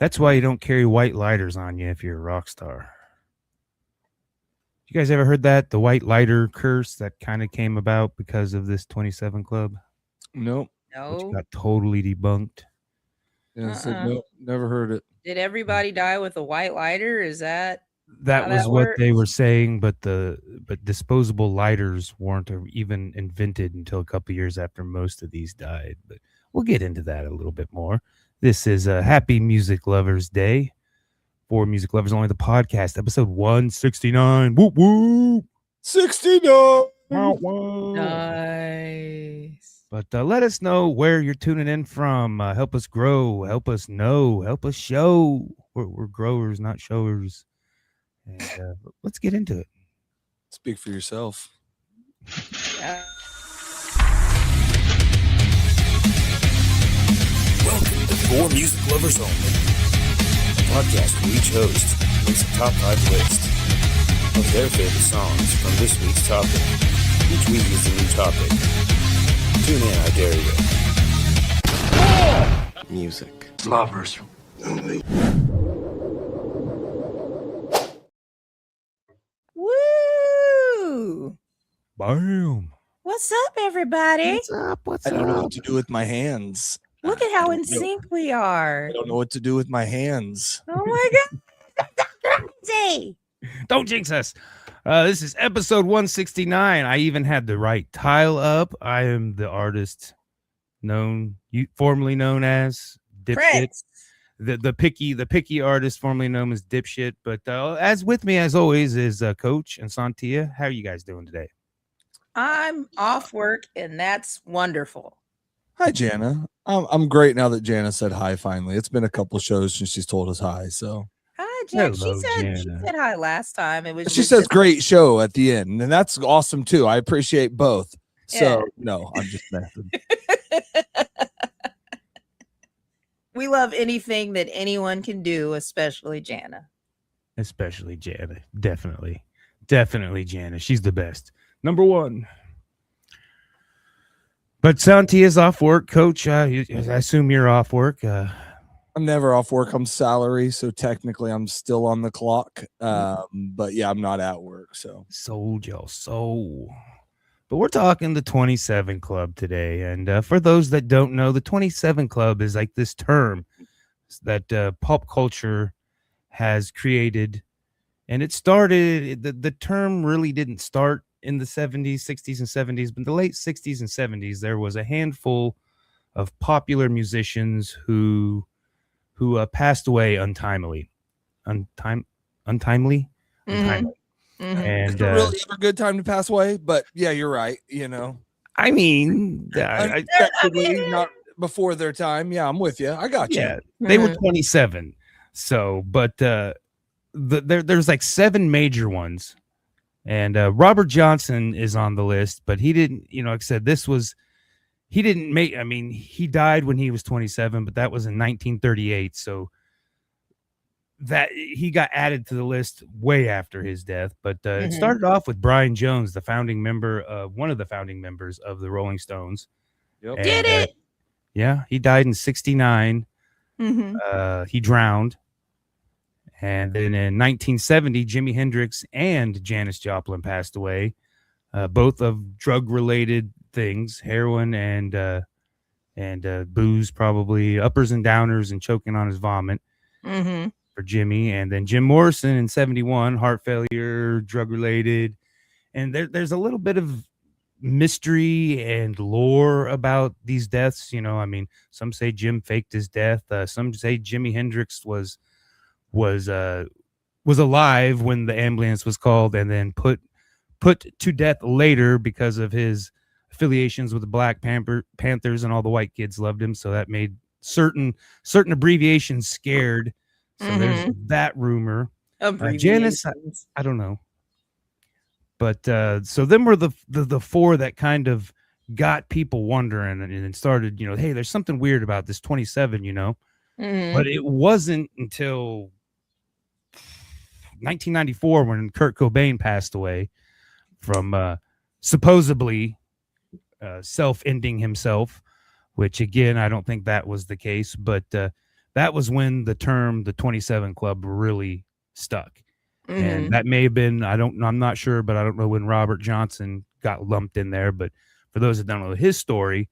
That's why you don't carry white lighters on you if you're a rock star. You guys ever heard that? The white lighter curse that kind of came about because of this 27 Club? Nope. Which No. got totally debunked. Yeah, said nope, never heard it. Did everybody die with a white lighter? Is that That how was that what they works? were saying, but disposable lighters weren't even invented until a couple years after most of these died. But we'll get into that a little bit more. This is a Happy Music Lovers Day for Music Lovers Only, the podcast, episode 169. Whoop whoop, 69. wow, wow. Nice. But let us know where you're tuning in from. Help us grow. Help us know. Help us show. We're growers, not showers. And let's get into it. Speak for yourself. Yeah. Welcome to For Music Lovers Only, a podcast where each host makes a top 5 list of their favorite songs from this week's topic. Each week is a new topic. Tune in, I dare you. Music Lovers Only. Woo! Bam. What's up, everybody? What's up? What's I don't know up? what to do with my hands. Look at how in sync we are. I don't know what to do with my hands. Oh my god. Crazy. Don't jinx us. This is episode 169. I even had the right tile up. I am the artist formerly known as Dipshit. Prince. The picky artist formerly known as Dipshit. But as with me as always is Coach and Sontia. How are you guys doing today? I'm off work, and that's wonderful. Hi, Jana. I'm great now that Jana said hi finally. It's been a couple shows since she's told us hi. So Hi, Jack. Hello, She Jana. said hi last time. It was she just says a- great show at the end, and that's awesome too. I appreciate both. So Yeah. no, I'm just messing. We love anything that anyone can do, especially Jana. Especially Jana. Definitely Jana. She's the best. Number one. But Santi is off work. Coach, I assume you're off work. I'm never off work. I'm salary, so technically I'm still on the clock. But yeah, I'm not at work. So Sold y'all soul. But we're talking the 27 Club today. And for those that don't know, the 27 Club is like this term that pop culture has created. And it started, the term really didn't start in the 70s, 60s, and 70s. But in the late 60s and 70s, there was a handful of popular musicians who passed away untimely. Untimely? Mhm. And it's not really a good time to pass away, but yeah, you're right. You know, I mean, unexpectedly, not before their time. Yeah, I'm with you. I got you. yeah, they were 27. So, but there's like 7 major ones, and Robert Johnson is on the list, but he didn't. Like I said, he didn't make. I mean, he died when he was 27, but that was in 1938. So that he got added to the list way after his death. But it started off with Brian Jones, the founding member, one of the founding members of the Rolling Stones. Yep. And, Did it? Yeah, he died in 69. Mm-hmm. He drowned. And then in 1970, Jimi Hendrix and Janis Joplin passed away, both of drug-related things, heroin and booze, probably uppers and downers, and choking on his vomit. Mm-hmm. For Jimmy. And then Jim Morrison in 71, heart failure, drug-related. And there's a little bit of mystery and lore about these deaths. I mean, some say Jim faked his death. Some say Jimi Hendrix was alive when the ambulance was called and then put to death later because of his affiliations with the Black Panthers, and all the white kids loved him. So that made certain abbreviations scared. So there's that rumor. Janis, I don't know. But so then were the 4 that kind of got people wondering and started, hey, there's something weird about this 27, But it wasn't until 1994 when Kurt Cobain passed away from supposedly self-ending himself, which again, I don't think that was the case. But that was when the term the 27 Club really stuck. Mm-hmm. And that may have been, I'm not sure, but I don't know when Robert Johnson got lumped in there. But for those that don't know his story,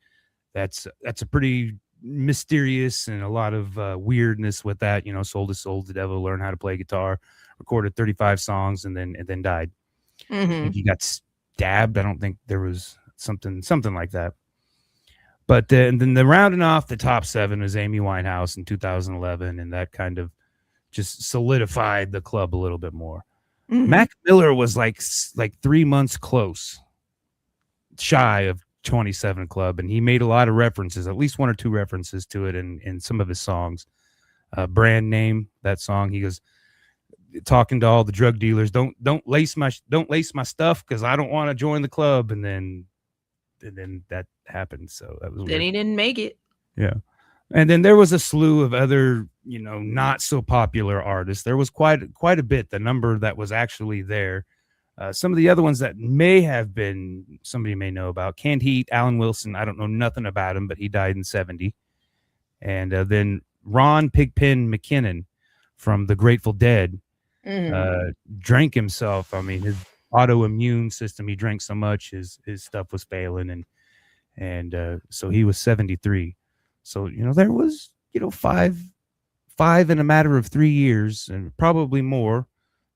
that's a pretty mysterious and a lot of weirdness with that. You know, sold his soul to the devil, learned how to play guitar, recorded 35 songs, and then died. I think he got stabbed. I don't think there was something like that. But then the rounding off the top 7 was Amy Winehouse in 2011, and that kind of just solidified the club a little bit more. Mac Miller was like 3 months shy of 27 Club, and he made a lot of references, at least 1 or 2 references to it in some of his songs. Brand Name, that song, he goes talking to all the drug dealers, don't lace my stuff because I don't want to join the club, and then that happened. So that was Then weird. he didn't make it. Yeah. And then there was a slew of other, not so popular artists. There was quite a bit, the number that was actually there. Some of the other ones that may have been, somebody may know about, Canned Heat, Alan Wilson. I don't know nothing about him, but he died in 70. And then Ron Pigpen McKinnon from the Grateful Dead drank himself. I mean, his autoimmune system, he drank so much, his stuff was failing. And so he was 73. So, there was, 5 in a matter of 3 years, and probably more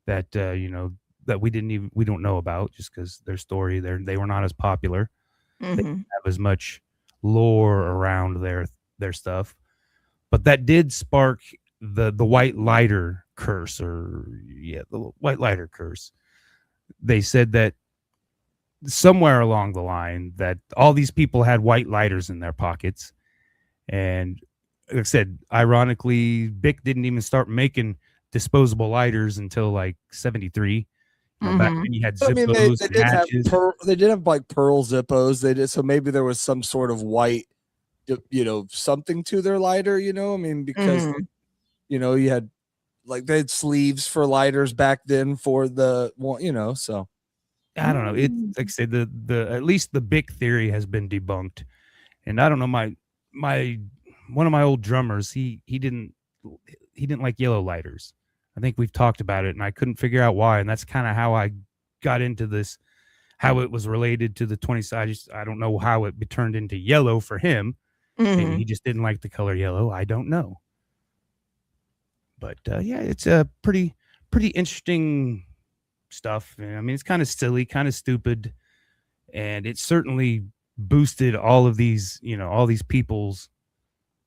that, that we don't know about, just because their story, they were not as popular. They didn't have as much lore around their stuff. But that did spark the white lighter curse, the white lighter curse. They said that somewhere along the line that all these people had white lighters in their pockets. And like I said, ironically, Bic didn't even start making disposable lighters until like 73. Back when you had Zippos, they did have like pearl Zippos. They did, so maybe there was some sort of white, something to their lighter. I mean, because you had like they had sleeves for lighters back then for the one, so. I don't know. It like I said, the at least the Bic theory has been debunked, and I don't know. My one of my old drummers, he didn't like yellow lighters. I think we've talked about it, and I couldn't figure out why. And that's kind of how I got into this, how it was related to the 20. I don't know how it turned into yellow for him. Maybe he just didn't like the color yellow. I don't know. But yeah, it's a pretty interesting stuff. I mean, it's kind of silly, kind of stupid, and it certainly boosted all of these, all these people's,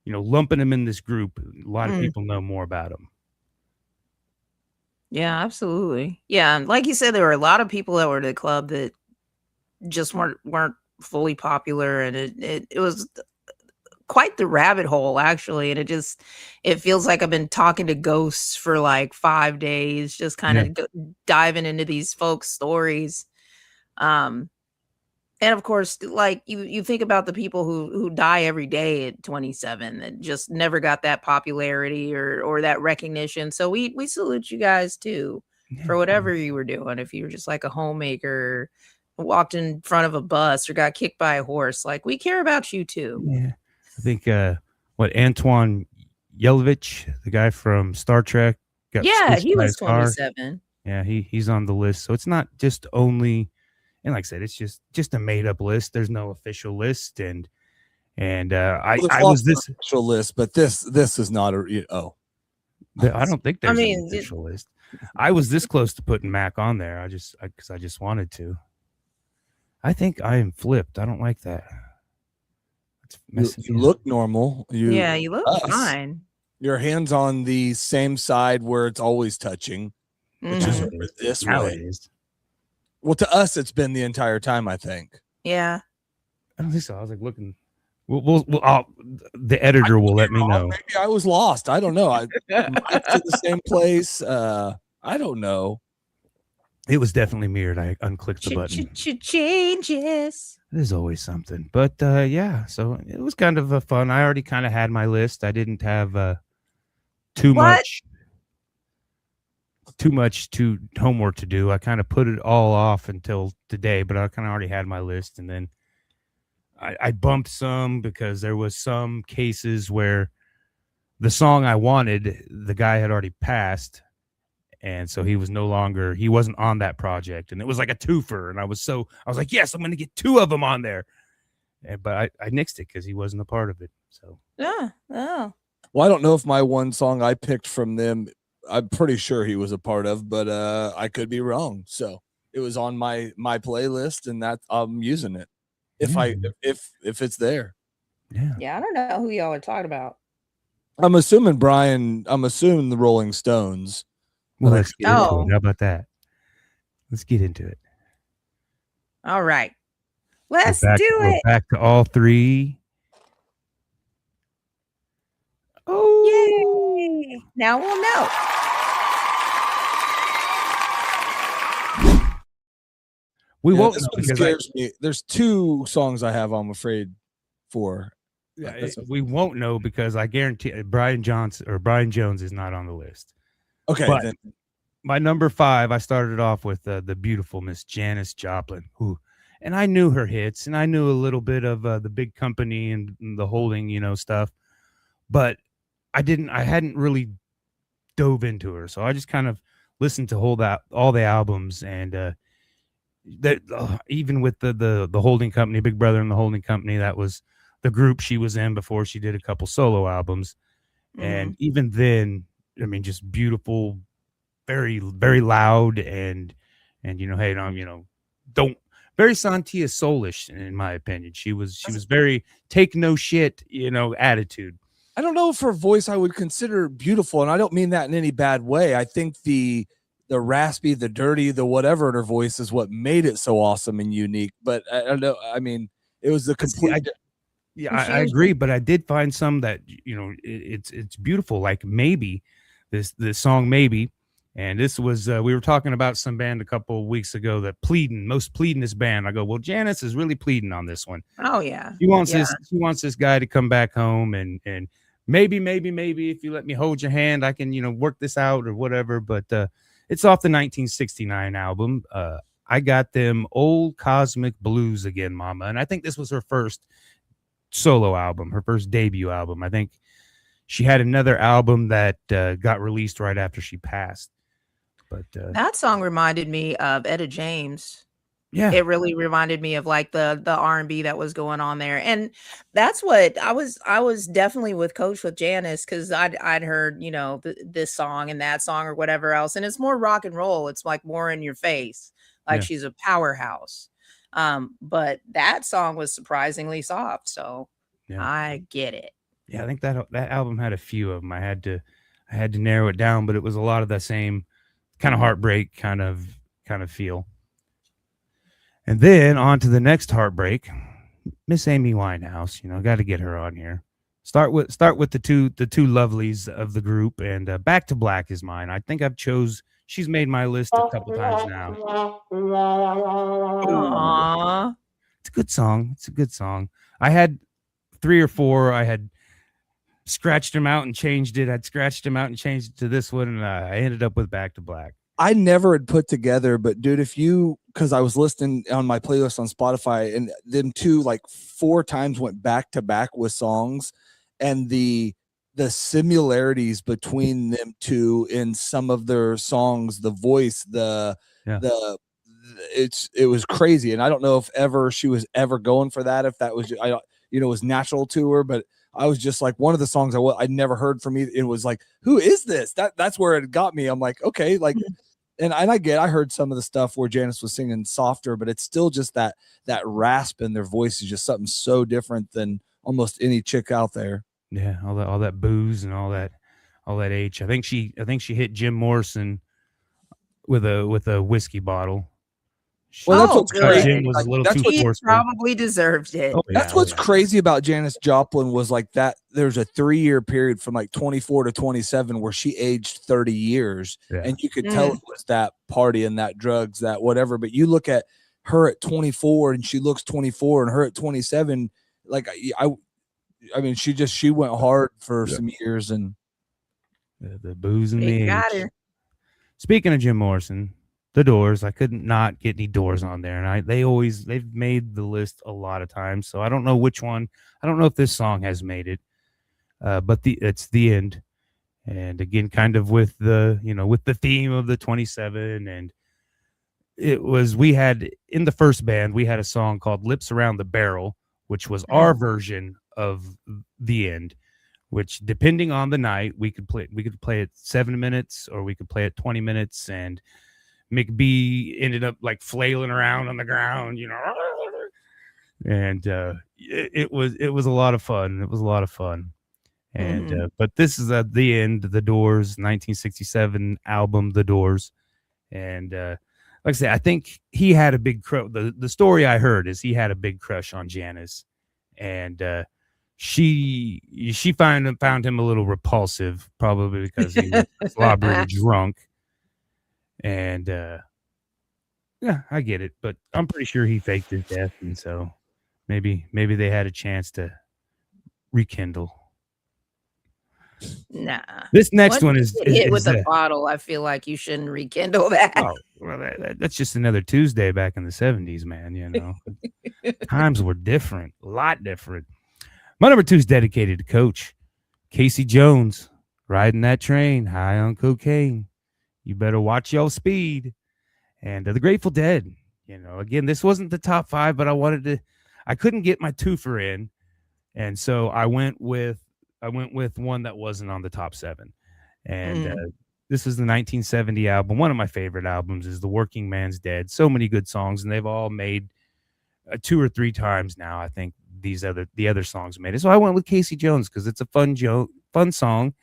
lumping them in this group. A lot of people know more about them. Yeah, absolutely. Yeah, and like you said, there were a lot of people that were at the club that just weren't fully popular, and it was quite the rabbit hole, actually. And it feels like I've been talking to ghosts for like 5 days, just kind of diving into these folks' stories. And of course, like you think about the people who die every day at 27 that just never got that popularity or that recognition. So we salute you guys too for whatever you were doing. If you were just like a homemaker, walked in front of a bus, or got kicked by a horse, like we care about you too. Yeah, I think Antoine Yelovich, the guy from Star Trek, he was 27. Yeah, he's on the list. So it's not just only. And like I said, it's just a made up list. There's no official list, and I was this official list, but this is not a I don't think there's an official list. I was this close to putting Mac on there. Because I just wanted to. I think I am flipped. I don't like that. You look normal. You look fine. Your hand's on the same side where it's always touching, which is over this way. Well, to us, it's been the entire time, I think. Yeah. I don't think so. I was like looking. The editor will let me know. Maybe I was lost. I don't know. I to the same place. I don't know. It was definitely mirrored. I unclicked the button. Changes. There's always something. But yeah, so it was kind of fun. I already kind of had my list. I didn't have too much homework to do. I kind of put it all off until today, but I kind of already had my list. And then I bumped some because there was some cases where the song I wanted, the guy had already passed, and so he wasn't on that project, and it was like a twofer, and I was like, yes, I'm going to get 2 of them on there, but I nixed it because he wasn't a part of it. So Yeah. Oh. Well, I don't know if my one song I picked from them, I'm pretty sure he was a part of, but I could be wrong. So it was on my playlist, and that I'm using it if it's there. Yeah, I don't know who y'all are talking about. I'm assuming the Rolling Stones. Well, let's get into it. How about that? Let's get into it. All right. Let's do it. We're back to all 3. Oh, yay! Now we'll know. We won't this know one because scares me. There's 2 songs I have, I'm afraid, for. We won't know because I guarantee Brian Jones is not on the list. Okay, but then. My number 5, I started off with the beautiful Miss Janis Joplin, and I knew her hits, and I knew a little bit of the Big Company and the Holding, stuff, but I hadn't really dove into her, so I just kind of listened to all the albums, and that even with the Holding Company, Big Brother and the Holding Company, that was the group she was in before she did a couple solo albums. And even then, I mean, just beautiful, very, very loud, and hey, don't very Sontia Soulish, in my opinion. She was very take no shit, attitude. I don't know if her voice I would consider beautiful, and I don't mean that in any bad way. I think the raspy, the dirty, the whatever in her voice is what made it so awesome and unique. But I don't know. I mean, it was the complete. I agree, but I did find some that it's beautiful. Like Maybe, this song Maybe, and this was we were talking about some band a couple of weeks ago that most pleadingest band. I go, well, Janis is really pleading on this one. Oh yeah, she wants this guy to come back home and maybe if you let me hold your hand, I can work this out or whatever. But it's off the 1969 album. I Got Them Old Cosmic Blues Again, Mama, and I think this was her first solo album, her first debut album. I think she had another album that got released right after she passed, but that song reminded me of Etta James. Yeah, it really reminded me of like the R&B that was going on there, and that's what I was definitely with Janis, because I'd heard this song and that song or whatever else, and it's more rock and roll. It's like more in your face, like she's a powerhouse. But that song was surprisingly soft, so I get it. Yeah, I think that album had a few of them. I had to narrow it down, but it was a lot of the same kind of heartbreak kind of feel. And then on to the next heartbreak, Miss Amy Winehouse. Got to get her on here. Start with the two lovelies of the group, and Back to Black is mine. I think she's made my list a couple times now. Aww. It's a good song. I had 3 or 4. I had scratched them out and changed it. I'd scratched them out and changed it to this one, and I ended up with Back to Black. I never had put together, but dude, because I was listening on my playlist on Spotify, and them 2 like 4 times went back to back with songs, and the similarities between them 2 in some of their songs, the voice, it was crazy. And I don't know if she was ever going for that, if that was, was natural to her, but I was just like, one of the songs I'd never heard from either. It was like, who is this? That's where it got me. I'm like, okay, like, and I heard some of the stuff where Janis was singing softer, but it's still just that rasp in their voice is just something so different than almost any chick out there. Yeah, all that booze and all that H. I think she hit Jim Morrison with a whiskey bottle. Well, that's what's crazy. Jim was a little too forceful. Probably deserved it. Oh, yeah, that's what's crazy about Janis Joplin was like that. There's a 3-year period from like 24 to 27 where she aged 30 years, and you could tell it was that party and that drugs, that whatever. But you look at her at 24 and she looks 24, and her at 27, like I mean, she went hard for some years, and the booze and they the got age. her. Speaking of Jim Morrison, the Doors, I couldn't not get any Doors on there, and they've made the list a lot of times, so I don't know which one. I don't know if this song has made it, but it's the end. And again, kind of with the theme of the 27, and we had in the first band, we had a song called Lips Around the Barrel, which was our version of the end, which depending on the night, we could play it 7 minutes or we could play it 20 minutes. And McBee ended up like flailing around on the ground, and it was a lot of fun. It was a lot of fun. And but this is at the end, the Doors 1967 album, The Doors. And like I say, I think he had a big crush. The story I heard is he had a big crush on Janice, and she found him a little repulsive, probably because he was slobbering drunk. And yeah, I get it, but I'm pretty sure he faked his death, and so maybe they had a chance to rekindle. Nah. This next one is hit with a bottle. I feel like you shouldn't rekindle that. Oh, well, that's just another Tuesday back in the 70s, man. Times were different, a lot different. My number 2 is dedicated to Coach Casey Jones, riding that train high on cocaine. You better watch your speed. And the Grateful Dead. Again, this wasn't the top 5, but I couldn't get my twofer in, and so I went with one that wasn't on the top 7. And this is the 1970 album. One of my favorite albums is The Working Man's Dead. So many good songs, and they've all made 2 or 3 times now. I think the other songs made it. So I went with Casey Jones because it's a fun song,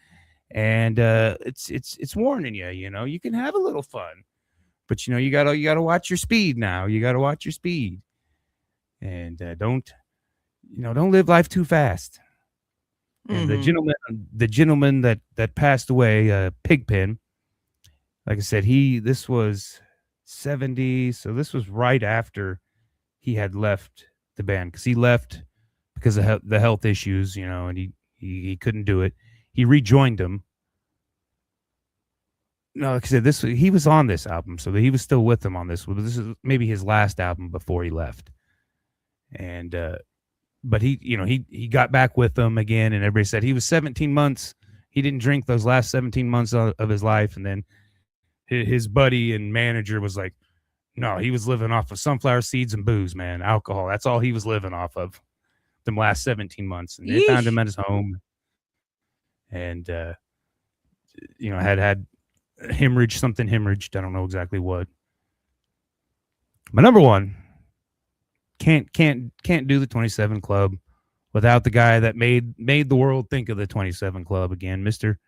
and it's warning you. You can have a little fun, but you gotta watch your speed now. You gotta watch your speed, and don't live life too fast. And the gentleman that passed away, Pigpen, like I said, this was 70, so this was right after he had left the band, because he left because of the health issues, and he couldn't do it. He rejoined them. No, like I said, he was on this album, so he was still with them on this. But this is maybe his last album before he left, and but he got back with them again, and everybody said he was 17 months. He didn't drink those last 17 months of his life, and then his buddy and manager was like, no, he was living off of sunflower seeds and booze, man, alcohol. That's all he was living off of them last 17 months. And they found him at his home, and had hemorrhaged. I don't know exactly what. My number 1. Can't do the 27 Club without the guy that made the world think of the 27 Club again, Mr.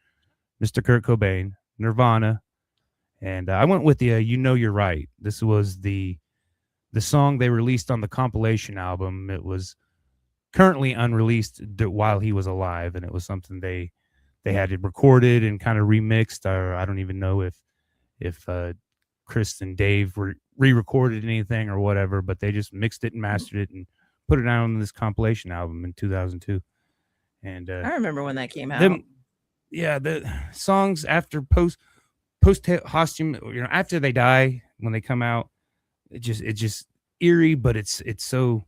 Kurt Cobain, Nirvana. And I went with the You Know You're Right. This was the song they released on the compilation album. It was currently unreleased while he was alive, and it was something they had it recorded and kind of remixed, or I don't even know if Chris and Dave re-recorded anything or whatever, but they just mixed it and mastered it and put it out on this compilation album in 2002. And I remember when that came out. The songs after post-posthumous, after they die, when they come out, it's just eerie, but it's so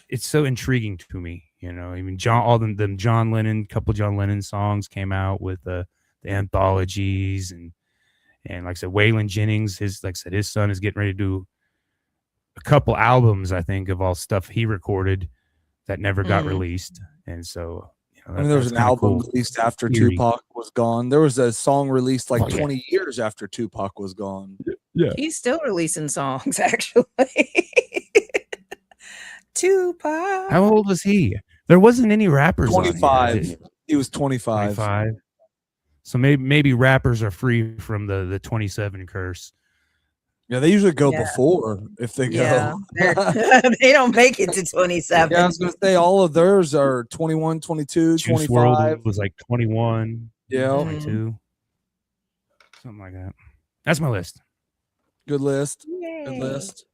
intriguing to me. Even John Lennon, couple John Lennon songs came out with the anthologies, and like I said, Waylon Jennings, his son is getting ready to do a couple albums, I think, of all stuff he recorded that never got released. And so, there was an album released after Tupac was gone. There was a song released 20 years after Tupac was gone. Yeah. He's still releasing songs, actually. Tupac. How old was he? There wasn't any rappers. 25. He was 25. 25. So maybe rappers are free from the 27 curse. Yeah, they usually go before if they go. They don't make it to 27. Yeah, I was going to say all of theirs are 21, 22, Juice 25. WRLD was like 21, yeah, 22, something like that. That's my list. Good list. Yay. Good list.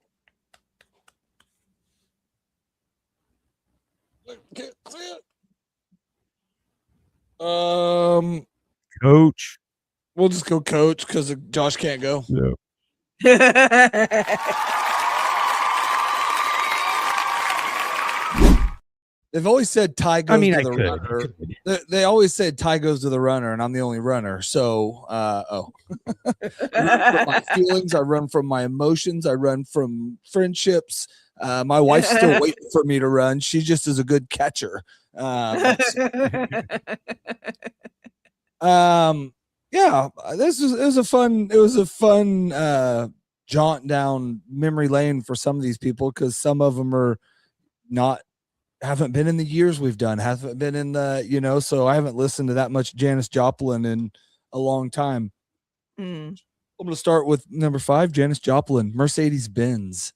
Coach. We'll just go Coach because Josh can't go. Yeah. They've always said tie goes to the I could. runner. They always said tie goes to the runner, and I'm the only runner. So, I run from my feelings. I run from my emotions. I run from friendships. My wife's still waiting for me to run. She just is a good catcher. Yeah, it was a fun jaunt down memory lane for some of these people, because some of them are haven't been in the years we've done, haven't been in the, so I haven't listened to that much Janis Joplin in a long time. I'm going to start with number 5, Janis Joplin, Mercedes-Benz.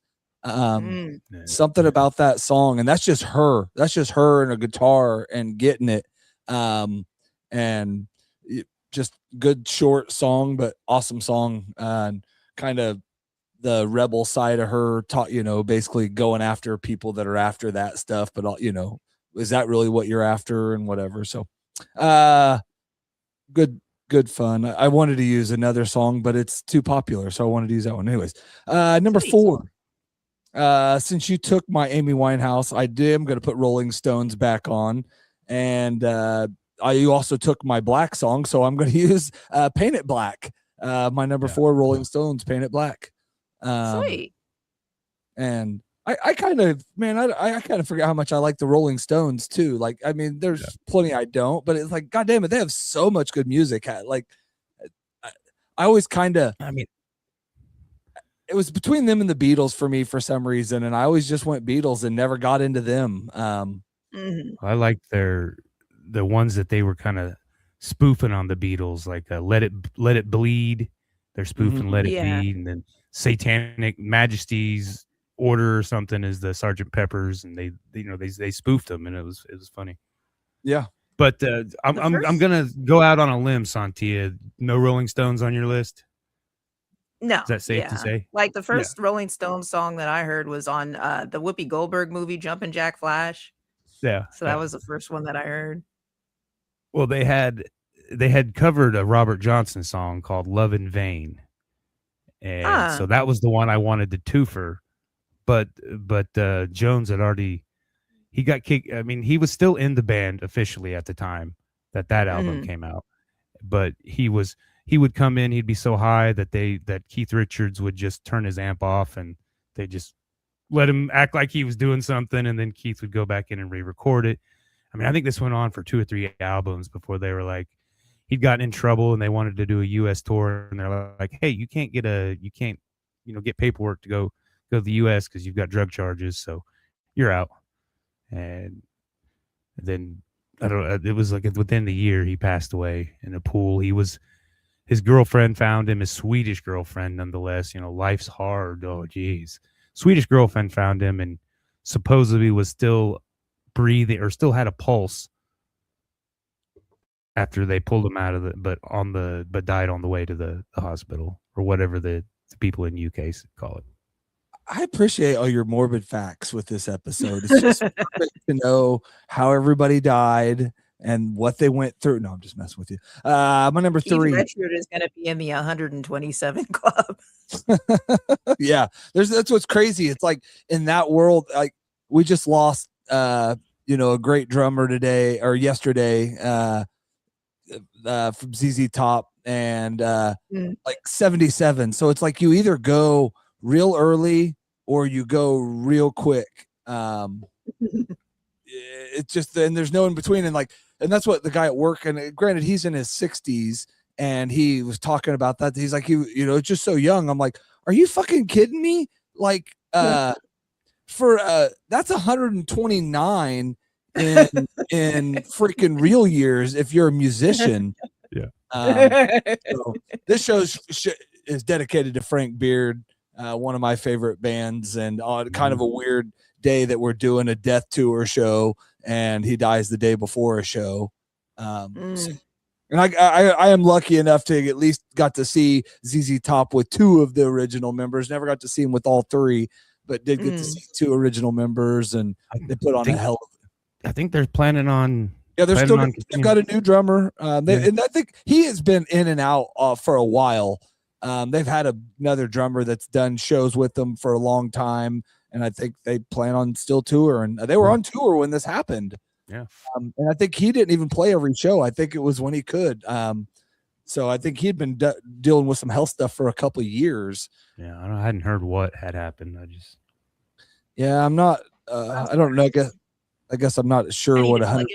Something about that song, and that's just her and a guitar and getting it. And just good short song, but awesome song, and kind of the rebel side of her basically going after people that are after that stuff, but is that really what you're after and whatever. So good fun. I wanted to use another song, but it's too popular, so I wanted to use that one anyways. Number 4, since you took my Amy Winehouse, I'm going to put Rolling Stones back on, and you also took my Black song, so I'm going to use Paint It Black. My number 4, Rolling Stones, Paint It Black. Sweet. And I kind of forget how much I like the Rolling Stones too. Like, I mean, there's plenty I don't, but it's like, God damn it, they have so much good music. Like, I always it was between them and the Beatles for me for some reason, and I always just went Beatles and never got into them. I like the ones that they were kind of spoofing on the Beatles, like Let It Bleed. They're spoofing Let It Bleed, and then Satanic Majesty's Order or something is the Sgt. Pepper's, and they spoofed them, and it was funny. Yeah, but I'm gonna go out on a limb, Sontia. No Rolling Stones on your list? No. Is that safe to say? Like the first Rolling Stones song that I heard was on the Whoopi Goldberg movie Jumpin' Jack Flash. Yeah. So that was the first one that I heard. Well, they had covered a Robert Johnson song called Love in Vain. And so that was the one I wanted to twofer. But Jones had already, he got kicked. I mean, he was still in the band officially at the time that album came out. But he would come in, he'd be so high that Keith Richards would just turn his amp off, and they just let him act like he was doing something, and then Keith would go back in and re-record it. I mean, I think this went on for 2 or 3 albums before they were like, he'd gotten in trouble and they wanted to do a US tour, and they're like, hey, you can't get paperwork to go to the US because you've got drug charges, so you're out. And then it was like within the year he passed away in a pool. His girlfriend found him, his Swedish girlfriend nonetheless. Life's hard. Oh geez. Swedish girlfriend found him and supposedly was still breathing or still had a pulse after they pulled him out of but died on the way to the hospital, or whatever the people in UK call it. I appreciate all your morbid facts with this episode. It's just perfect to know how everybody died and what they went through. No, I'm just messing with you. My number 3. Richard is going to be in the 127 club. Yeah, that's what's crazy. It's like in that world, like we just lost, a great drummer today or yesterday, from ZZ Top, and like 77. So it's like you either go real early or you go real quick. It's just, and there's no in between, and that's what the guy at work, and granted he's in his 60s, and he was talking about that. He's like, it's just so young. I'm like, are you fucking kidding me? Like, for that's 129 in freaking real years if you're a musician. So this show is dedicated to Frank Beard, one of my favorite bands, and kind of a weird day that we're doing a death tour show, and he dies the day before a show. And I am lucky enough to at least got to see ZZ Top with 2 of the original members. Never got to see him with all 3, but did get to see 2 original members, and they put on a hell of it. I think they're planning on. Yeah, they've got a new drummer. And I think he has been in and out for a while. They've had another drummer that's done shows with them for a long time. and I think they plan on still touring. They were on tour when this happened. Yeah. And I think he didn't even play every show. I think it was when he could. So I think he'd been dealing with some health stuff for a couple of years. Yeah, I hadn't heard what had happened. Yeah, I'm not. I don't know. I guess I'm not sure what 100%.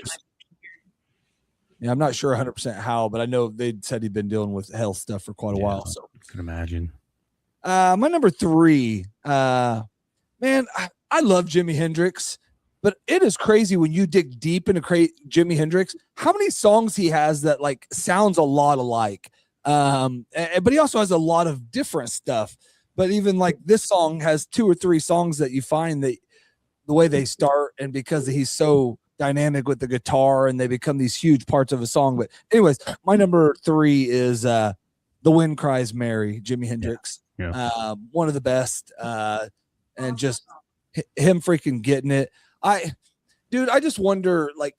Yeah, I'm not sure 100% how, but I know they said he'd been dealing with health stuff for quite a while. So I can imagine. My number 3, man, I love Jimi Hendrix, but it is crazy when you dig deep into Jimi Hendrix, how many songs he has that like sounds a lot alike. But he also has a lot of different stuff. But even like this song has 2 or 3 songs that you find that the way they start, and because he's so dynamic with the guitar, and they become these huge parts of a song. But anyways, my number 3 is The Wind Cries Mary, Jimi Hendrix. Yeah. One of the best, and just him freaking getting it. I just wonder, like,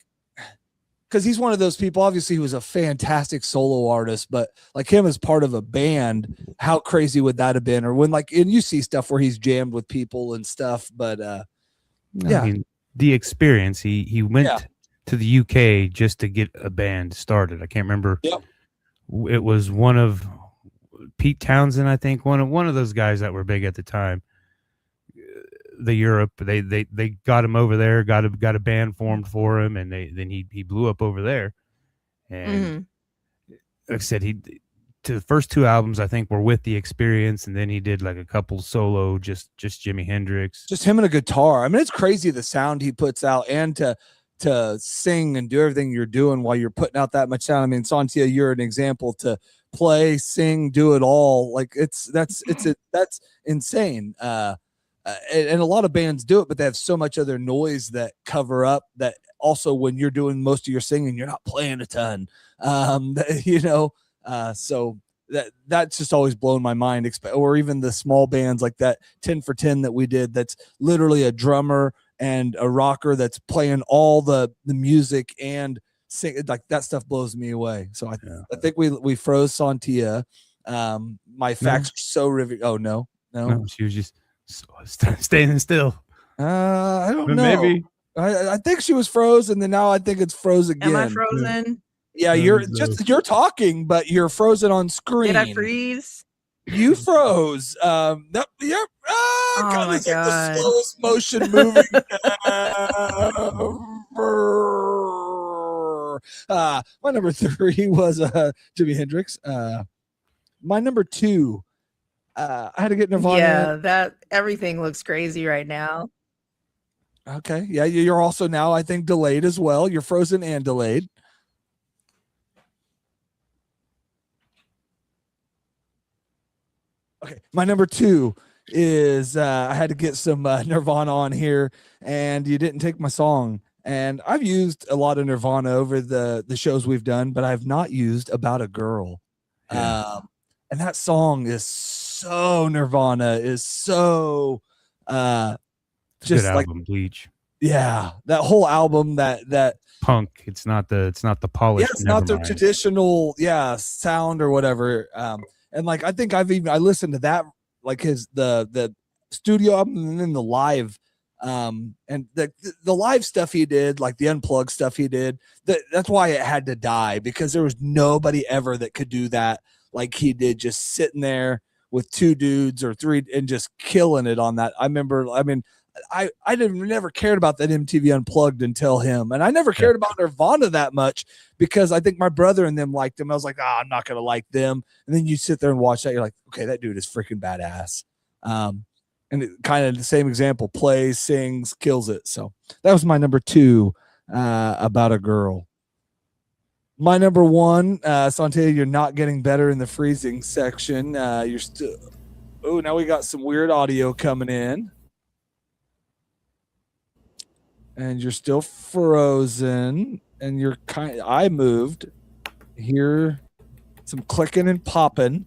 because he's one of those people, obviously he was a fantastic solo artist, but like him as part of a band, how crazy would that have been? Or when like, and you see stuff where he's jammed with people and stuff, but yeah. I mean, the experience, he went to the UK just to get a band started. I can't remember. Yep. It was one of Pete Townsend, I think, one of those guys that were big at the time. The Europe, they got him over there, got a band formed for him, and then he blew up over there. And like I said, to the first 2 albums I think were with the experience, and then he did like a couple solo, just Jimi Hendrix, just him and a guitar. I mean, it's crazy the sound he puts out, and to sing and do everything you're doing while you're putting out that much sound. I mean, Sontia, you're an example to play, sing, do it all. Like that's insane. And a lot of bands do it, but they have so much other noise that cover up that. Also, when you're doing most of your singing, you're not playing a ton. So that's just always blown my mind. Or even the small bands like that 10 for 10 that we did. That's literally a drummer and a rocker that's playing all the music and sing. Like that stuff blows me away. So I think we froze Sontia. My facts are so riveting. Oh no, she was just staying still. I don't know. Maybe I think she was frozen, and now I think it's froze again. Am I frozen? Yeah, you're talking, but you're frozen on screen. Did I freeze? You froze. Oh my God. God. The slowest motion moving. My number 3 was Jimi Hendrix. My number 2. I had to get Nirvana. Yeah, that everything looks crazy right now. Okay. Yeah, you're also now, I think, delayed as well. You're frozen and delayed. Okay. My number 2 is I had to get some Nirvana on here, and you didn't take my song. And I've used a lot of Nirvana over the shows we've done, but I've not used About a Girl. Yeah. And that song is so Nirvana, is so just good like album, Bleach. Yeah, that whole album, that punk. It's not the polished. Yeah, it's not the traditional sound or whatever. And like I think I listened to that, like the studio album and then the live, and the live stuff he did, like the unplugged stuff he did. That's why it had to die, because there was nobody ever that could do that like he did, just sitting there with 2 dudes or 3 and just killing it on that. I remember, I mean, I never cared about that MTV Unplugged until him. And I never cared about Nirvana that much because I think my brother and them liked him. I was like, I'm not going to like them. And then you sit there and watch that. You're like, okay, that dude is freaking badass. And it kind of the same example, plays, sings, kills it. So that was my number 2, About a Girl. My number 1, Sontia, you're not getting better in the freezing section. You're still, now we got some weird audio coming in. And you're still frozen, and you're I moved. Hear some clicking and popping.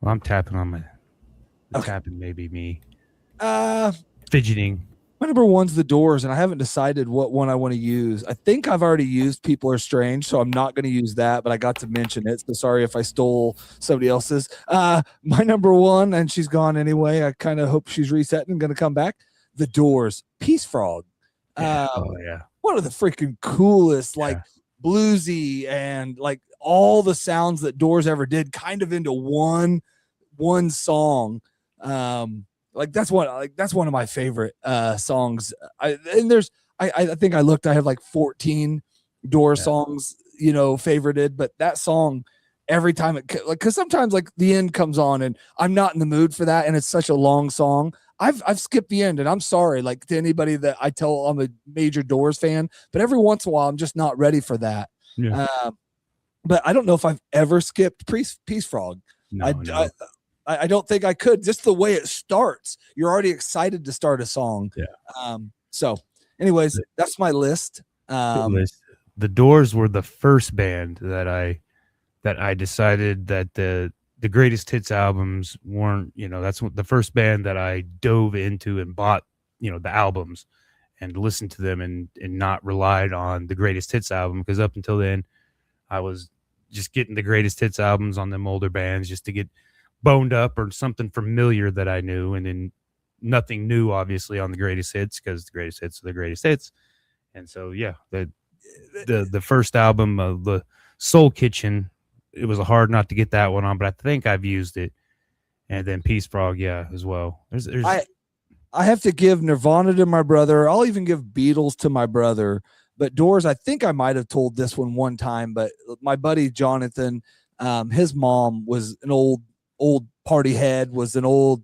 Well, I'm tapping on my. Okay. Tapping maybe me. My Fidgeting. My number one's The Doors, and I haven't decided what one I want to use. I think I've already used People Are Strange, so I'm not going to use that, but I got to mention it. So sorry if I stole somebody else's. My number one, and she's gone anyway. I kind of hope she's resetting and going to come back. The Doors, Peace Frog. Yeah. One of the freaking coolest, like bluesy and like all the sounds that Doors ever did kind of into one song. Like that's one of my favorite songs. I think I looked, I have like 14 Doors songs, favorited, but that song, every time because sometimes like the end comes on and I'm not in the mood for that, and it's such a long song. I've skipped the end, and I'm sorry, like to anybody that I tell I'm a major Doors fan, but every once in a while I'm just not ready for that. Yeah. But I don't know if I've ever skipped Peace Frog. No. I don't think I could. Just the way it starts, you're already excited to start a song. Yeah. So, anyways, that's my list. The Doors were the first band that I decided that the greatest hits albums weren't. That's the first band that I dove into and bought. The albums and listened to them and not relied on the greatest hits album, because up until then, I was just getting the greatest hits albums on them older bands just to get boned up or something familiar that I knew, and then nothing new obviously on the greatest hits, because the greatest hits are the greatest hits. And so the first album of the Soul Kitchen, it was hard not to get that one on, but I think I've used it. And then Peace Frog, as well. I have to give Nirvana to my brother. I'll even give Beatles to my brother. But Doors, I think I might have told this one time, but my buddy Jonathan, his mom was an old party head, was an old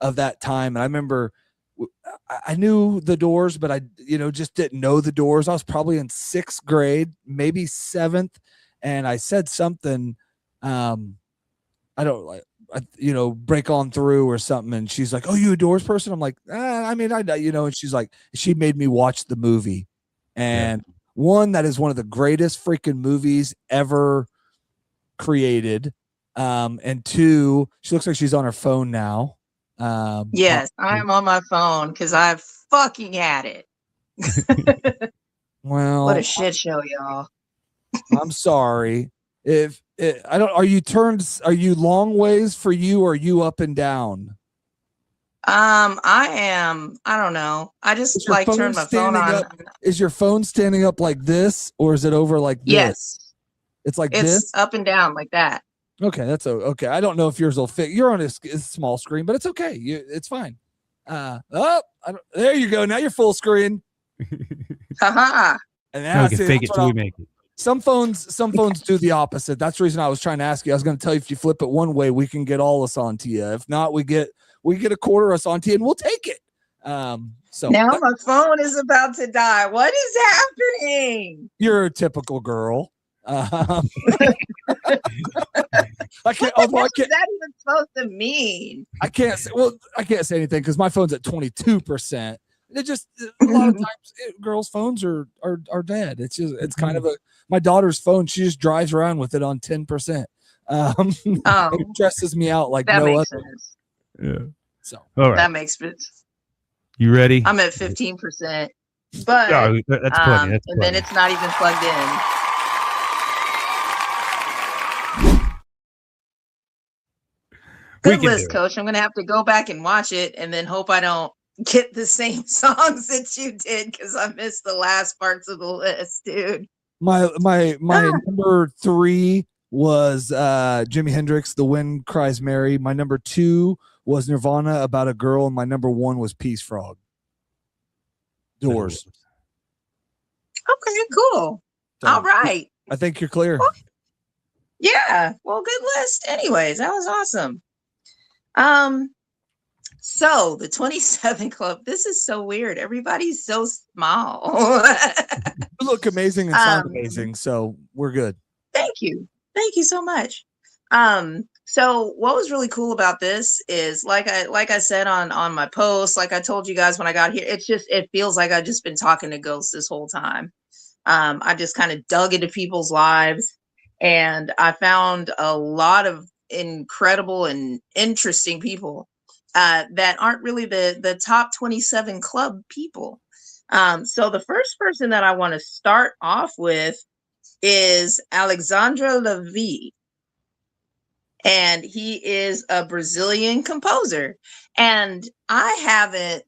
of that time. And I remember I knew the Doors, but I, just didn't know the Doors. I was probably in 6th grade, maybe 7th. And I said something, break on through or something. And she's like, "Oh, you a Doors person?" I'm like, and she's like, she made me watch the movie. And one, that is one of the greatest freaking movies ever created. And two, she looks like she's on her phone now. Yes, I'm on my phone because I've fucking had it. Well, what a shit show, y'all. I'm sorry. Are you long ways for you, or are you up and down? I don't know. I just turn my phone on. Is your phone standing up like this, or is it over like this? Yes. It's like it's this? Up and down like that. Okay, that's okay. I don't know if yours will fit. You're on a small screen, but it's okay. It's fine. There you go. Now you're full screen. Haha. And now we can fake it till we make it. Some phones do the opposite. That's the reason I was trying to ask you. I was going to tell you, if you flip it one way, we can get all of Sontia. If not, we get a quarter of Sontia, and we'll take it. So now my phone is about to die. What is happening? You're a typical girl. I can't. What is that even supposed to mean? I can't say anything because my phone's at 22%. It just a lot of times girls' phones are dead. It's kind of my daughter's phone. She just drives around with it on 10%. It stresses me out like that no makes other. Sense. Yeah. So all right, that makes sense. You ready? I'm at 15%, but that's plenty. That's and then it's not even plugged in. Good list, Coach. I'm gonna have to go back and watch it, and then hope I don't get the same songs that you did, because I missed the last parts of the list, dude. My number 3 was Jimi Hendrix, The Wind Cries Mary. My number 2 was Nirvana, About a Girl, and my number 1 was Peace Frog. Doors. Okay, cool. So, all right. I think you're clear. Well, yeah. Well, good list. Anyways, that was awesome. So the 27 Club, this is so weird. Everybody's so small. You look amazing and sound amazing, so we're good. Thank you so much. So what was really cool about this is, like I said on my post, like I told you guys when I got here, it feels like I've just been talking to ghosts this whole time. I just kind of dug into people's lives, and I found a lot of incredible and interesting people. that aren't really the top 27 club people. So the first person that I want to start off with is Alexandre Levy. And he is a Brazilian composer. And I haven't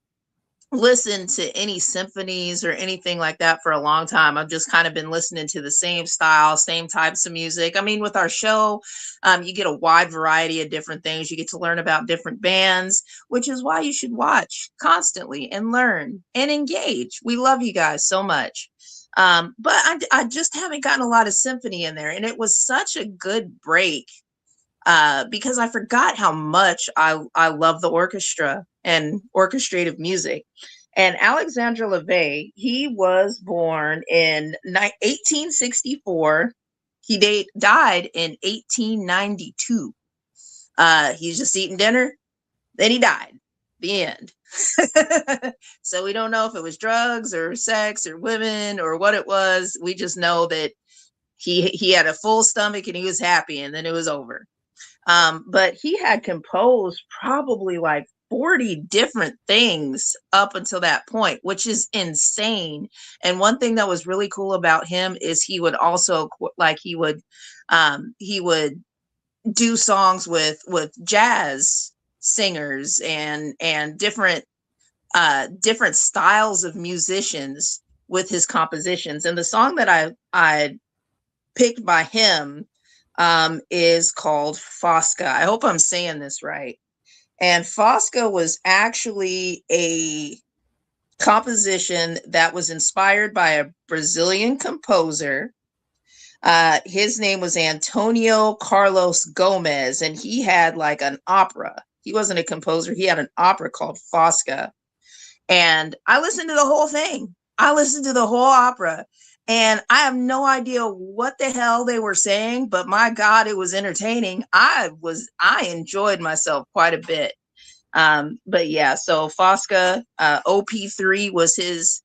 listened to any symphonies or anything like that for a long time. I've just kind of been listening to the same style, same types of music. I mean, with our show, you get a wide variety of different things. You get to learn about different bands, which is why you should watch constantly and learn and engage. We love you guys so much. But I just haven't gotten a lot of symphony in there. And it was such a good break because I forgot how much I love the orchestra and orchestrative music. And Alexandre Levy, he was born in 1864. He died in 1892. He's just eating dinner, then he died. The end. So we don't know if it was drugs or sex or women or what it was. We just know that he had a full stomach and he was happy, and then it was over. But he had composed probably like 40 different things up until that point, which is insane. And one thing that was really cool about him is he would also he would do songs with jazz singers and different styles of musicians with his compositions. And the song that I picked by him is called Fosca. I hope I'm saying this right. And Fosca was actually a composition that was inspired by a Brazilian composer. His name was Antonio Carlos Gomez, and he had like an opera. He wasn't a composer. He had an opera called Fosca. And I listened to the whole thing. I listened to the whole opera. And I have no idea what the hell they were saying, but my God, it was entertaining. I enjoyed myself quite a bit. But yeah, so Fosca, OP3 was his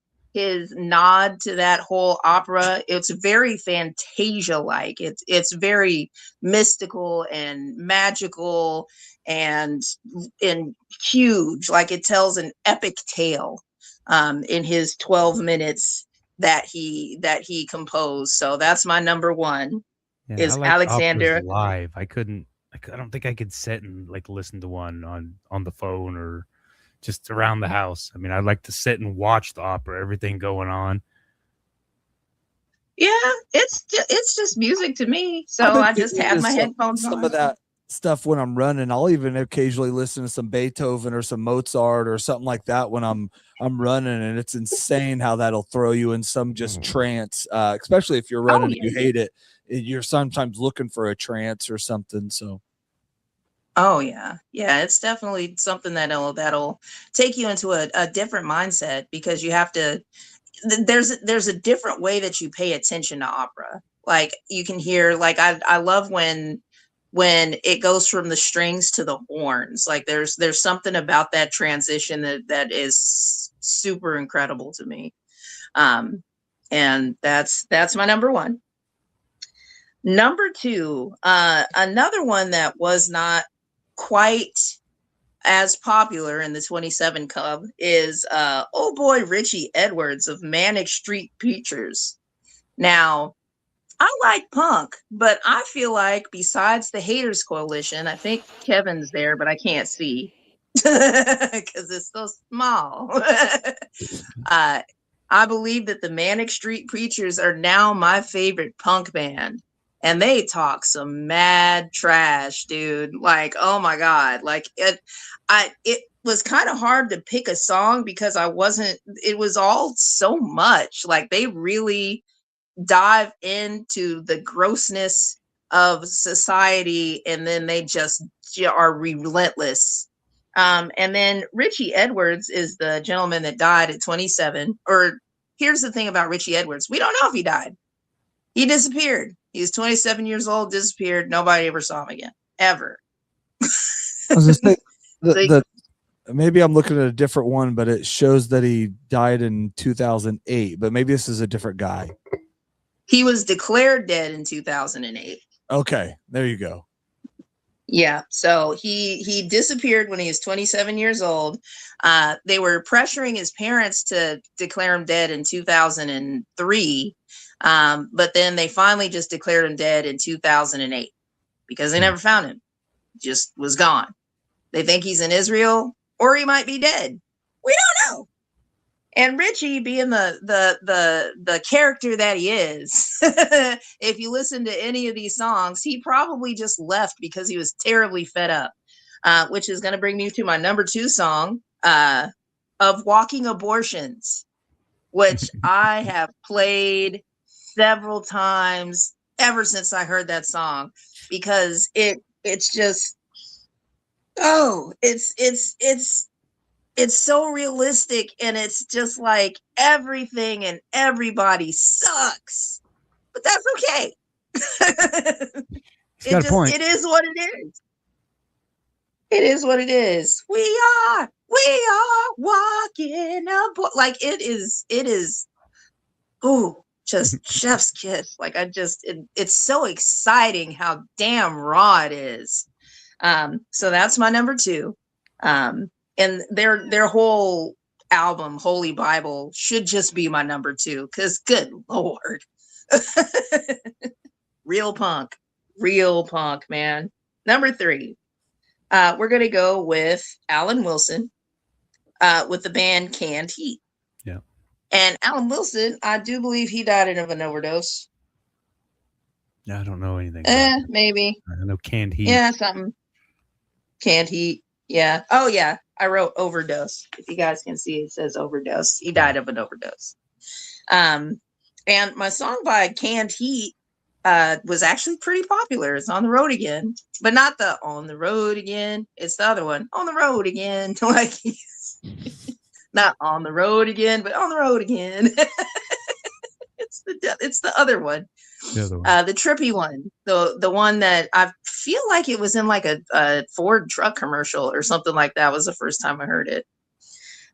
nod to that whole opera. It's very Fantasia-like. It's very mystical and magical and huge. Like it tells an epic tale in his 12 minutes that he composed. So that's my number one. Yeah, Is I like Alexander operas live. I don't think I could sit and like listen to one on the phone or just around the house. I mean, I'd like to sit and watch the opera, everything going on. Yeah, it's just music to me. So I just have my headphones some on. of that stuff when I'm running. I'll even occasionally listen to some Beethoven or some Mozart or something like that when I'm running, and it's insane how that'll throw you in some just trance, especially if you're running and you hate it. You're sometimes looking for a trance or something. So oh yeah, it's definitely something that'll take you into a different mindset, because you have to there's a different way that you pay attention to opera. Like you can hear, like I love when it goes from the strings to the horns. Like there's something about that transition that is super incredible to me. And that's my number one. Number two, another one that was not quite as popular in the 27 Cub is old boy Richie Edwards of Manic Street Preachers. Now, I like punk, but I feel like besides the Haters Coalition, I think Kevin's there, but I can't see because it's so small. I believe that the Manic Street Preachers are now my favorite punk band. And they talk some mad trash, dude. Like, oh my God. Like it was kind of hard to pick a song because it was all so much. Like they really dive into the grossness of society, and then they just are relentless. And then Richie Edwards is the gentleman that died at 27. Or here's the thing about Richie Edwards. We don't know if he died. He disappeared. He was 27 years old, disappeared. Nobody ever saw him again, ever. I was just saying, maybe I'm looking at a different one, but it shows that he died in 2008. But maybe this is a different guy. He was declared dead in 2008. Okay, there you go. Yeah. So he disappeared when he was 27 years old. They were pressuring his parents to declare him dead in 2003. But then they finally just declared him dead in 2008 because they never found him. Just was gone. They think he's in Israel or he might be dead. We don't know. And Richie, being the character that he is, if you listen to any of these songs, he probably just left because he was terribly fed up. Which is going to bring me to my number 2 song, of Walking Abortions, which I have played several times ever since I heard that song, because it's just, it's so realistic, and it's just like everything and everybody sucks, but that's okay. He's got a point. It is what it is. It is what it is. We are walking like it is. Oh, just chef's kiss. Like it's so exciting how damn raw it is. So that's my number 2. And their whole album, Holy Bible, should just be my number 2, because good Lord. Real punk, man. Number 3. We're going to go with Alan Wilson, with the band Canned Heat. Yeah. And Alan Wilson, I do believe he died of an overdose. Yeah, I don't know anything. Maybe. I know Canned Heat. Yeah, something. Canned Heat. Yeah. Oh, yeah. I wrote overdose. If you guys can see, it says overdose. He died of an overdose. And my song by Canned Heat was actually pretty popular. It's On the Road Again, but not the On the Road Again. It's the other one, On the Road Again. Like, not On the Road Again, but On the Road Again. It's the other one. The trippy one, the one that I feel like it was in like a Ford truck commercial or something like that. Was the first time I heard it.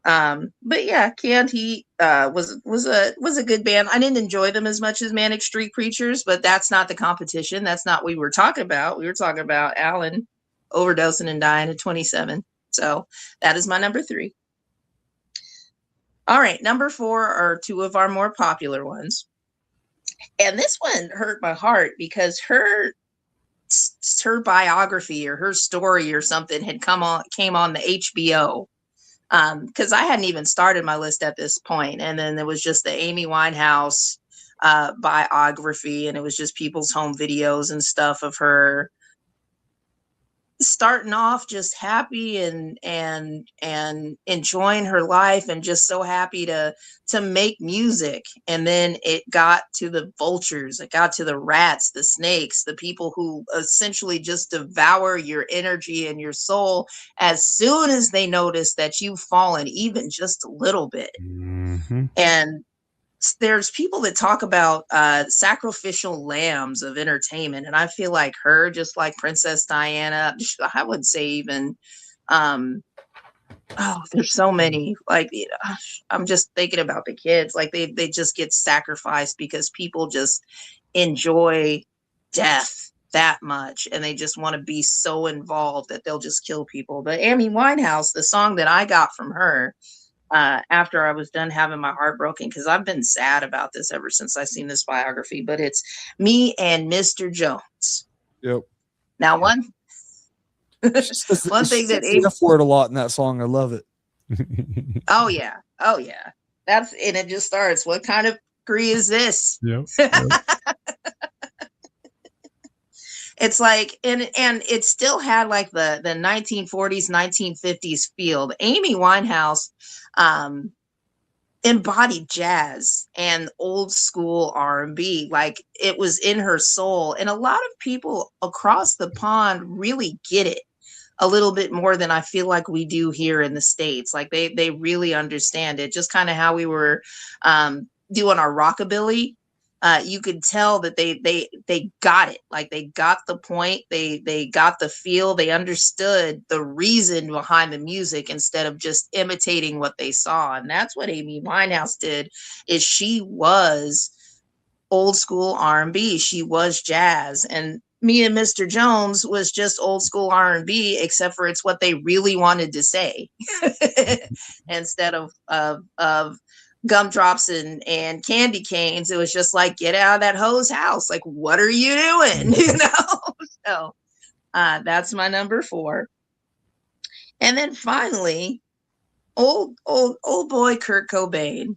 But yeah, Canned Heat was a good band. I didn't enjoy them as much as Manic Street Preachers, but that's not the competition. That's not what we were talking about. We were talking about Alan overdosing and dying at 27. So that is my number 3. All right, number 4 are 2 of our more popular ones. And this one hurt my heart because her biography or her story or something came on the HBO. Because I hadn't even started my list at this point. And then there was just the Amy Winehouse biography, and it was just people's home videos and stuff of her starting off just happy and enjoying her life and just so happy to make music. And then it got to the vultures, it got to the rats, the snakes, the people who essentially just devour your energy and your soul as soon as they notice that you've fallen even just a little bit. Mm-hmm. And there's people that talk about sacrificial lambs of entertainment, and I feel like her, just like Princess Diana, I would say even there's so many, like, I'm just thinking about the kids, like they just get sacrificed because people just enjoy death that much and they just want to be so involved that they'll just kill people. But Amy Winehouse, the song that I got from her after I was done having my heart broken, because I've been sad about this ever since I seen this biography, but it's Me and Mr. Jones. Yep. Now one thing that Amy afford a lot in that song. I love it. Oh yeah. And it just starts. What kind of degree is this? Yep. It's like, and it still had like the 1940s, 1950s feel. Amy Winehouse embodied jazz and old school R&B. Like, it was in her soul. And a lot of people across the pond really get it a little bit more than I feel like we do here in the States. Like they really understand it. Just kind of how we were doing our rockabilly. You could tell that they got it. Like, they got the point. They got the feel. They understood the reason behind the music instead of just imitating what they saw. And that's what Amy Winehouse did. Is she was old school R&B. She was jazz. And Me and Mr. Jones was just old school R&B, except for it's what they really wanted to say instead of gumdrops and candy canes. It was just like, get out of that hoe's house. Like, what are you doing? So that's my number 4. And then finally, old boy Kurt Cobain.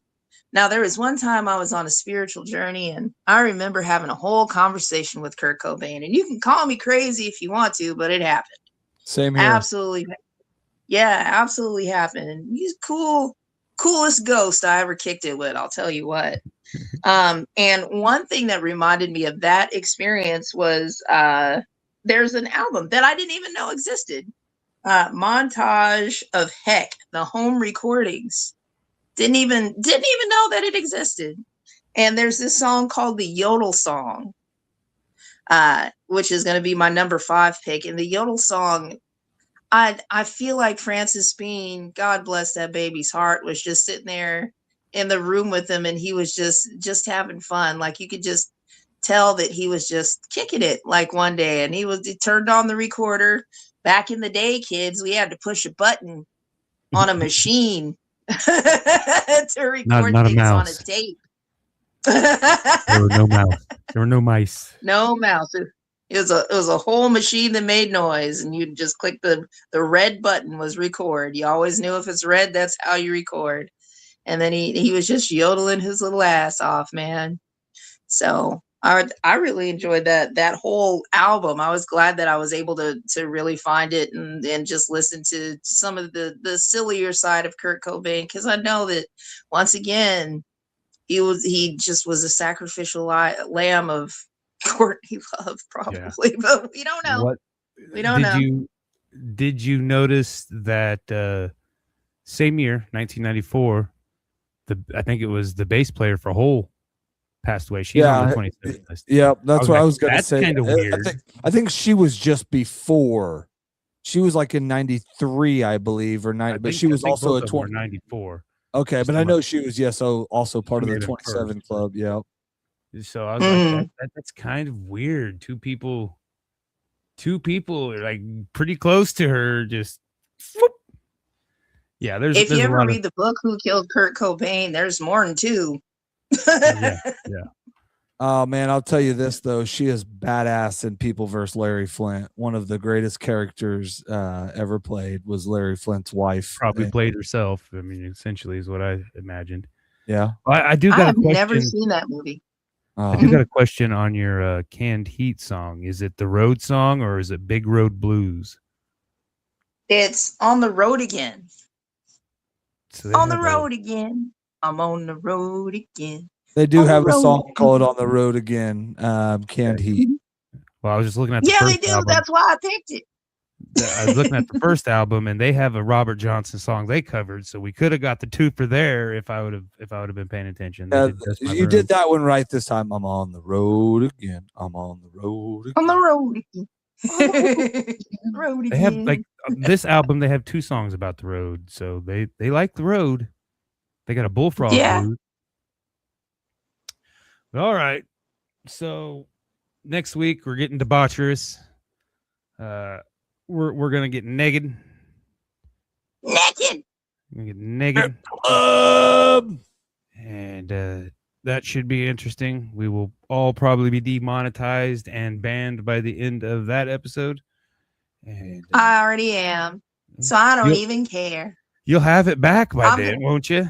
Now, there was one time I was on a spiritual journey, and I remember having a whole conversation with Kurt Cobain. And you can call me crazy if you want to, but it happened. Same here. Absolutely. Yeah, absolutely happened. And he's coolest ghost I ever kicked it with, I'll tell you what. And one thing that reminded me of that experience was there's an album that I didn't even know existed. Montage of Heck, the home recordings. Didn't even know that it existed. And there's this song called the Yodel Song, which is going to be my number 5 pick. And the Yodel Song, I feel like Francis Bean, God bless that baby's heart, was just sitting there in the room with him, and he was just having fun. Like, you could just tell that he was just kicking it like one day, and he turned on the recorder. Back in the day, kids, we had to push a button on a machine to record not a things on a mouse. tape. There were no mouse. There were no mice. No mouse. It was a whole machine that made noise, and you just click the red button was record. You always knew if it's red, that's how you record. And then he was just yodeling his little ass off, man. So I really enjoyed that whole album. I was glad that I was able to really find it and just listen to some of the sillier side of Kurt Cobain, because I know that once again he just was a sacrificial lamb of Courtney Love, probably. Yeah. But we don't know. We don't know. Did you notice that same year, 1994, I think it was the bass player for Hole passed away. She's on the 27th list. Yeah, that's what I was going to say. That's kind of weird. I think she was just before. She was like in 93, I believe, or 90, but she was also a 94. Okay, but I know she was also part of the 27 club. Yeah. So I was like, that's kind of weird. Two people are like pretty close to her. Just whoop. Yeah, if you ever read the book Who Killed Kurt Cobain, there's more than 2. Yeah. Oh man, I'll tell you this though, she is badass in People vs. Larry Flint. One of the greatest characters ever played was Larry Flint's wife. Probably played herself. I mean, essentially is what I imagined. Yeah, I do. I've never seen that movie. I do got a question on your Canned Heat song. Is it the Road song or is it Big Road Blues? It's On the Road Again. So on the road again. I'm on the road again. They do have a song called On the Road Again, Canned Heat. Well, I was just looking at the first they do. Album. That's why I picked it. I was looking at the first album, and they have a Robert Johnson song they covered, so we could have got the twofer there if I would have been paying attention. You did that one right this time. I'm on the road again. I'm on the road again. On the road again. Road again. They have like this album. They have 2 songs about the road, so they like the road. They got a Bullfrog Blues. All right, so next week we're getting debaucherous. We're gonna get naked. We're gonna get naked. And that should be interesting. We will all probably be demonetized and banned by the end of that episode. And I already am, so I don't even care. You'll have it back by then, won't you?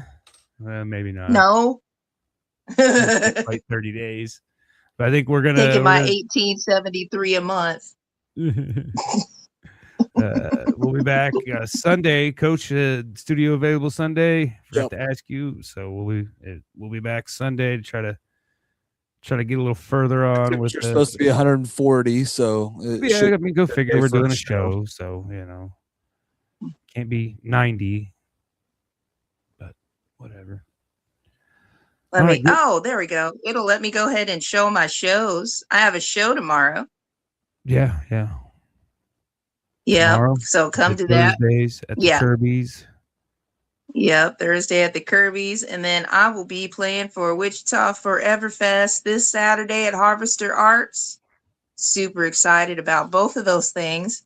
Maybe not. No. Like 30 days. But I think we're gonna taking my $18.73 a month. We'll be back Sunday. Coach, studio available Sunday. Forgot to ask you, so we'll be back Sunday to try to get a little further on. With you're supposed to be 140, so I mean, go figure. We're doing a show, so can't be 90, but whatever. There we go. It'll let me go ahead and show my shows. I have a show tomorrow. Yeah. Tomorrow, so come to that. Thursdays at the Kirby's. Yep, Thursday at the Kirby's, and then I will be playing for Wichita Forever Fest this Saturday at Harvester Arts. super excited about both of those things.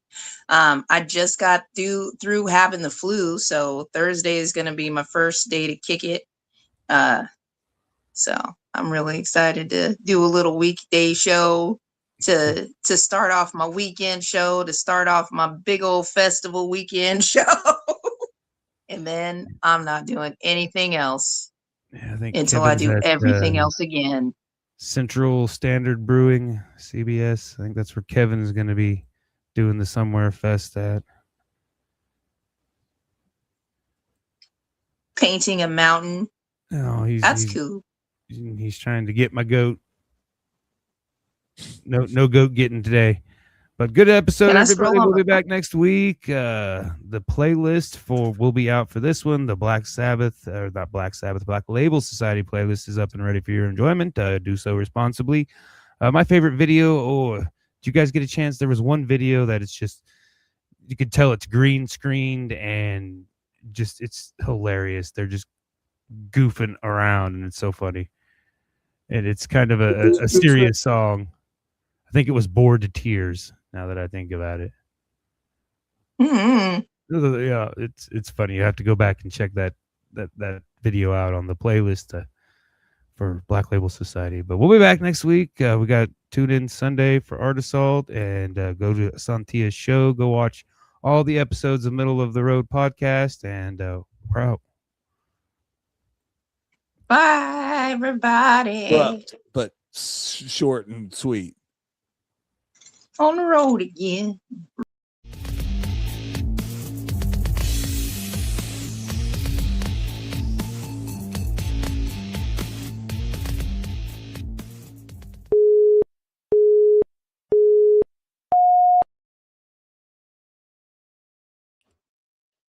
I just got through having the flu, so Thursday is going to be my first day to kick it. So I'm really excited to do a little weekday show to start off my weekend show, to start off my big old festival weekend show. And then I'm not doing anything else Yeah, I think until I Kevin's do at, everything else again. Central Standard Brewing, CBS. I think that's where Kevin is going to be doing the Somewhere Fest at. Painting a mountain. Oh, That's cool. He's trying to get my goat. No goat getting today. But good episode, Can I everybody. scroll on We'll be the- back next week. The playlist will be out for this one. The Black Sabbath, or not Black Sabbath, Black Label Society playlist is up and ready for your enjoyment. Do so responsibly. My favorite video, did you guys get a chance? There was one video that it's just, you could tell it's green screened and just, it's hilarious. They're just goofing around and it's so funny. And it's kind of a serious song. I think it was Bored to Tears, now that I think about it. Mm-hmm. Yeah, it's funny. You have to go back and check that video out on the playlist for Black Label Society. But we'll be back next week. We got Tune In Sunday for Art Assault, and go to Sontia's show. Go watch all the episodes of Middle of the Road podcast, and we're out. Bye, everybody. But short and sweet. On the road again.